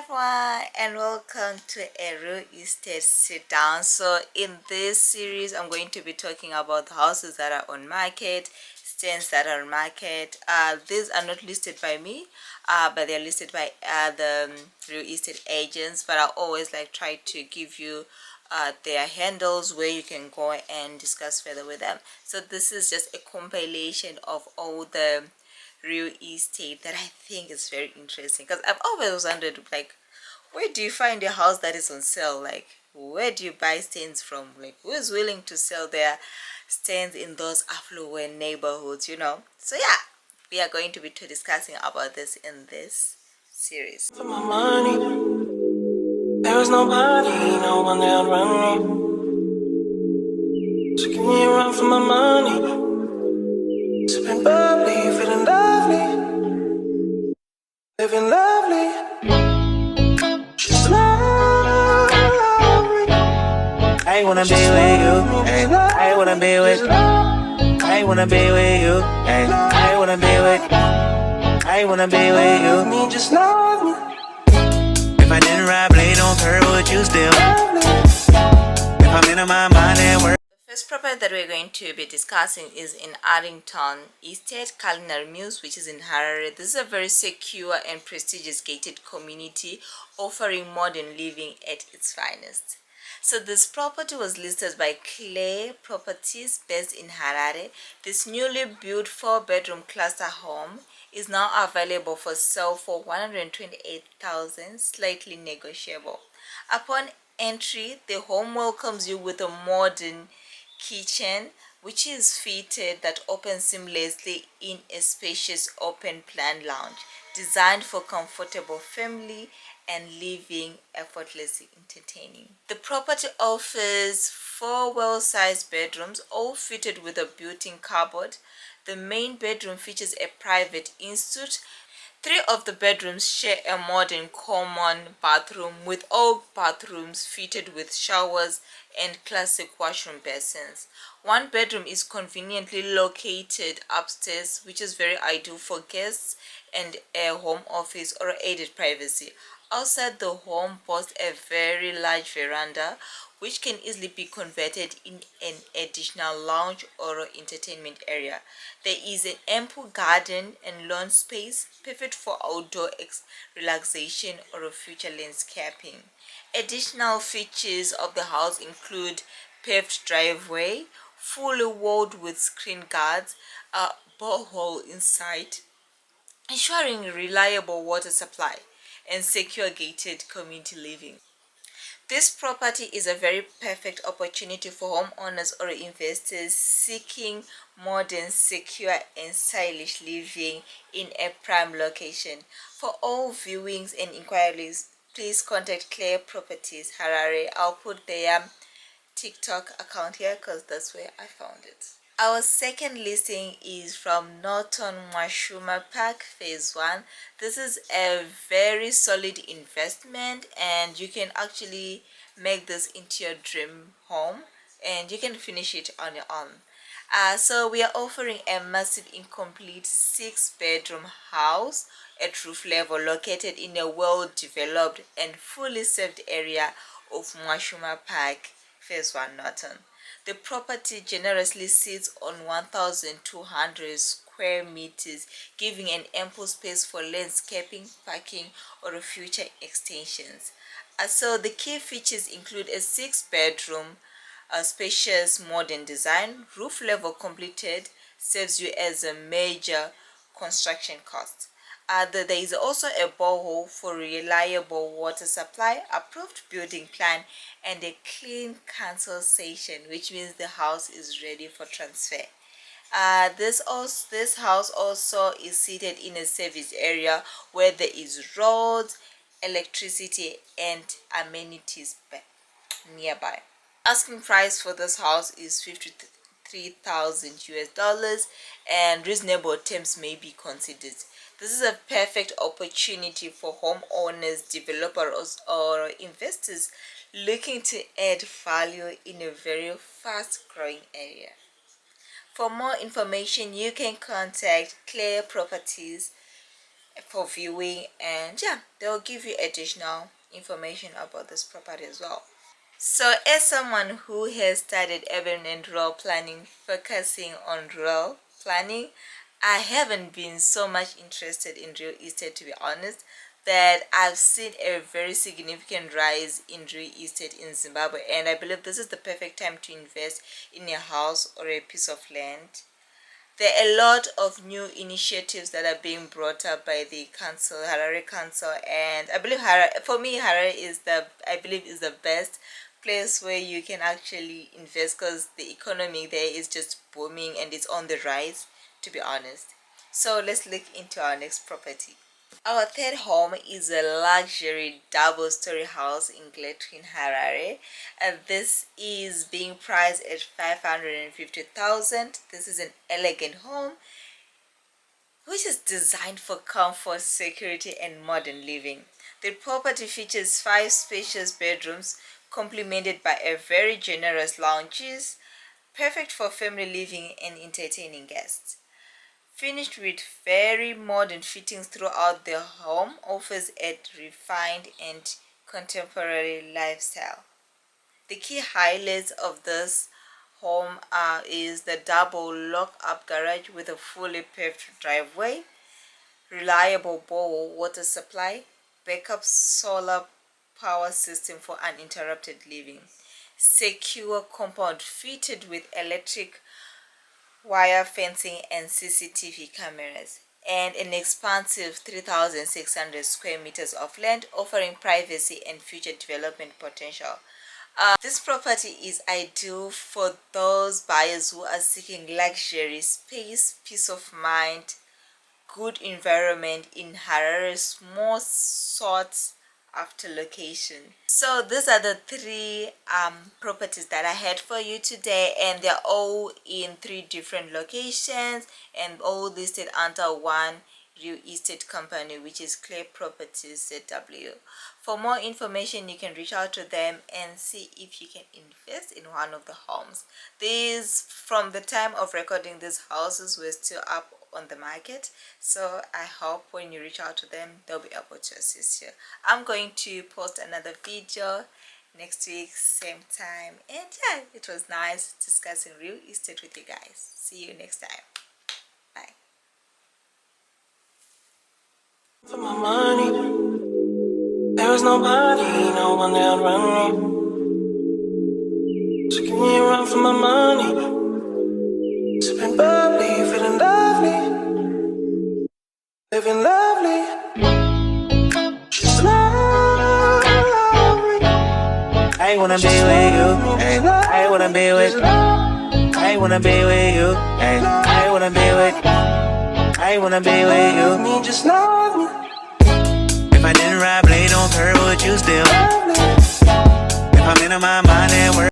everyone, and welcome to a real estate sit down. So in this series I'm going to be talking about houses that are on market, stands that are on market. These are not listed by me, but they're listed by the real estate agents, but I always try to give you their handles where you can go and discuss further with them. So this is just a compilation of all the real estate that I think is very interesting, because I've always wondered, where do you find a house that is on sale? Where do you buy stands from? Who is willing to sell their stands in those affluent neighborhoods? So yeah, we are going to be discussing about this in this series. For my money, there is nobody, no one that run me. So give me a run for my money. Sipping bubbly, feeling lovely, living lovely, just lovely. I wanna be with you, ay. I wanna be with you. I wanna be with you, ay. I wanna be with you. I wanna be with you. Me, just love me. If I didn't ride blade on curve, would you still love me? If I'm in my mind and work. The first property that we're going to be discussing is in Addington Estate, Culinary Mills, which is in Harare. This is a very secure and prestigious gated community offering modern living at its finest. So this property was listed by Clay Properties based in Harare. This newly built 4-bedroom cluster home is now available for sale for 128,000, slightly negotiable. Upon entry, the home welcomes you with a modern kitchen which is fitted that opens seamlessly in a spacious open plan lounge designed for comfortable family and living effortlessly entertaining. The property offers 4 well-sized bedrooms, all fitted with a built-in cupboard. The main bedroom features a private ensuite. 3 of the bedrooms share a modern common bathroom, with all bathrooms fitted with showers and classic washroom basins. 1 bedroom is conveniently located upstairs, which is very ideal for guests and a home office or aided privacy. Outside the home boasts a very large veranda, which can easily be converted in an additional lounge or entertainment area. There is an ample garden and lawn space, perfect for outdoor relaxation or future landscaping. Additional features of the house include paved driveway, fully walled with screen guards, a borehole inside, ensuring reliable water supply, and secure gated community living. This property is a very perfect opportunity for homeowners or investors seeking modern, secure, and stylish living in a prime location. For all viewings and inquiries, please contact Claire Properties Harare. I'll put their TikTok account here because that's where I found it. Our second listing is from Norton Mwashuma Park Phase 1. This is a very solid investment and you can actually make this into your dream home and you can finish it on your own. So we are offering a massive incomplete 6-bedroom house at roof level located in a well-developed and fully served area of Mwashuma Park Phase 1 Norton. The property generously sits on 1,200 square meters, giving an ample space for landscaping, parking, or future extensions. So the key features include a 6-bedroom, a spacious modern design, roof level completed, saves you as a major construction cost. There is also a borehole for reliable water supply, approved building plan, and a clean council station, which means the house is ready for transfer. This house also is seated in a service area where there is roads, electricity, and amenities nearby. Asking price for this house is 53,000 US dollars, and reasonable terms may be considered. This is a perfect opportunity for homeowners, developers, or investors looking to add value in a very fast-growing area. For more information, you can contact Claire Properties for viewing, and yeah, they'll give you additional information about this property as well. So as someone who has studied urban and rural planning, focusing on rural planning, I haven't been so much interested in real estate, to be honest, that I've seen a very significant rise in real estate in Zimbabwe, and I believe this is the perfect time to invest in a house or a piece of land. There are a lot of new initiatives that are being brought up by the council, Harare Council, and I believe Harare, for me, Harare is the best place where you can actually invest, because the economy there is just booming and it's on the rise, to be honest. So let's look into our next property. Our third home is a luxury double-story house in Gletrin, Harare. This is being priced at 550,000. This is an elegant home which is designed for comfort, security, and modern living. The property features 5 spacious bedrooms complemented by a very generous lounges, perfect for family living and entertaining guests. Finished with very modern fittings throughout the home, offers a refined and contemporary lifestyle. The key highlights of this home is the double lock-up garage with a fully paved driveway, reliable borehole water supply, backup solar power system for uninterrupted living, secure compound fitted with electric wire fencing and CCTV cameras, and an expansive 3,600 square meters of land, offering privacy and future development potential. This property is ideal for those buyers who are seeking luxury, space, peace of mind, good environment in Harare's most sought after location. So these are the 3 properties that I had for you today, and they're all in 3 different locations and all listed under one real estate company, which is Clear Properties ZW. For more information, you can reach out to them and see if you can invest in one of the homes. These, from the time of recording, these houses were still up on the market, so I hope when you reach out to them, they'll be able to assist you. I'm going to post another video next week, same time, and yeah, it was nice discussing real estate with you guys. See you next time. Bye. For my money, there was nobody, no one that'd run me. So give me a run for my money. Sipping bubbly, feeling lovely, living lovely. She's lovely. I wanna be with you, and I wanna be with. I wanna be with you, and I wanna be with. I wanna be with you. Me, just love me.